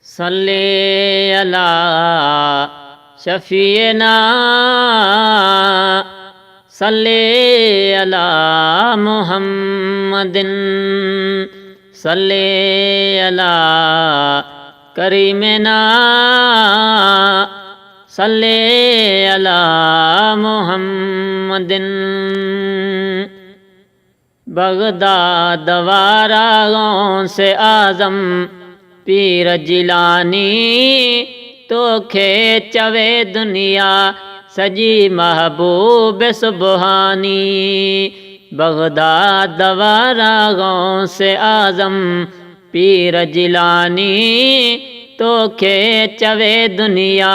सल्ले अला शफीना सल्ले अला मुहम्मदिन सल्ले अला करीमना सल्ले अला मुहम्मदिन। बगदाद वारा से आज़म पीर जिलानी तोखे चवे दुनिया सजी महबूब सुबहानी। बगदाद वारा से आज़म पीर जिलानी तोखे चवे दुनिया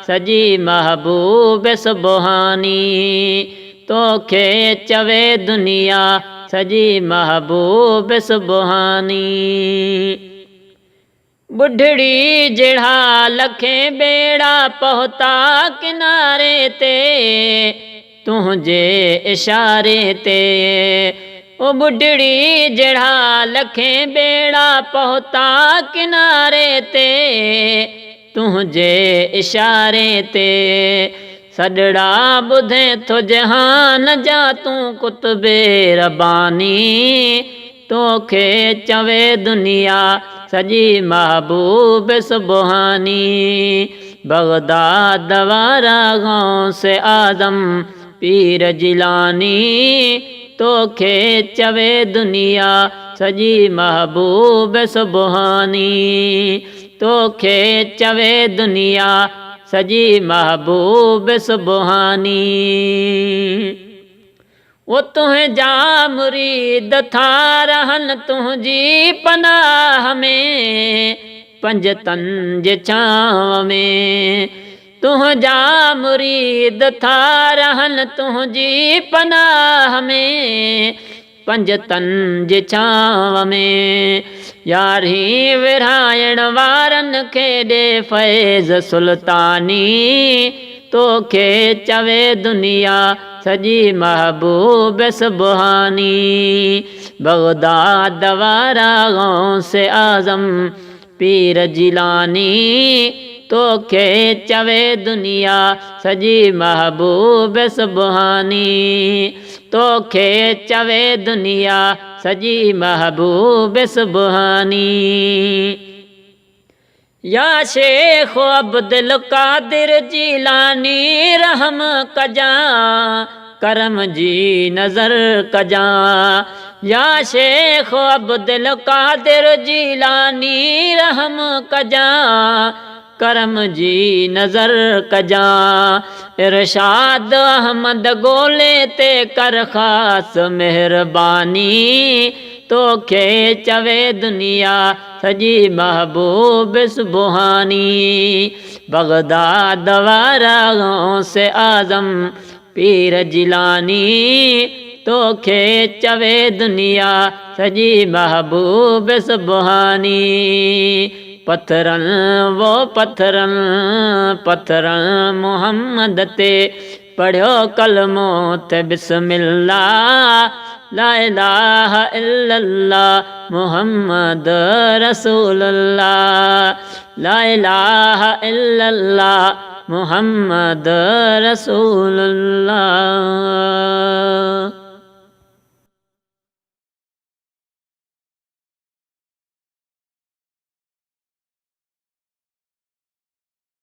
सजी महबूब सुबहानी। तोखे चवे दुनिया सजी महबूब सुबहानी। बुढ़ड़ी जिढ़ा लखे बेड़ा पहुता किनारे ते तुझे इशारे ते। ओ बुढ़ड़ी जिढ़ा लखे बेड़ा पहुता किनारे ते तुझे इशारे ते। सॾड़ा ॿुधे थो जहान जा तूं कुतुबे रबानी तोखे चवे दुनिया सजी महबूब सुबहानी। बगदाद वारा से आज़म पीर जिलानी तोखे चवे दुनिया सजी महबूब सुबहानी। तोखे चवे दुनिया सजी महबूब सुबहानी। वो तुंहिंजा मुरीद था रहन तुंहिंजी पनाह में पंजतन जे छांव में। तुंहिंजा मुरीद था रहन तुंहिंजी पनाह में पंजतन जे छांव में। यारहीं विरहाइण वारनि खे ॾे फैज़ सुल्तानी तोखे चवे दुनिया सजी महबूब सुबहानी। बगदाद वारा से आज़म पीर जिलानी तोखे चवे दुनिया सजी महबूब सुबहानी। तोखे चवे दुनिया सजी महबूब सुबहानी। या शेख अब्दुल कादिर जिलानी रहम कजा करम जी नज़र कजा। या शेख अब्दुल कादिर जिलानी रहम कजा करम जी नज़र कजा। इरशाद अहमद गोले ते कर ख़ास मेहरबानी तोखे चवे दुनिया सजी महबूब सुबहानी। बगदाद वारा से आज़म पीर जिलानी तोखे चवे दुनिया सजी महबूब सुबहानी। पत्थरन वो पत्थरन पत्थरन मुहम्मद ते पढ़ियो कलमो ते बिस्मिल्लाह ला इलाहा इल्लल्लाह मुहम्मद रसूलुल्लाह। ला इलाहा इल्लल्लाह मुहम्मद रसूलुल्लाह।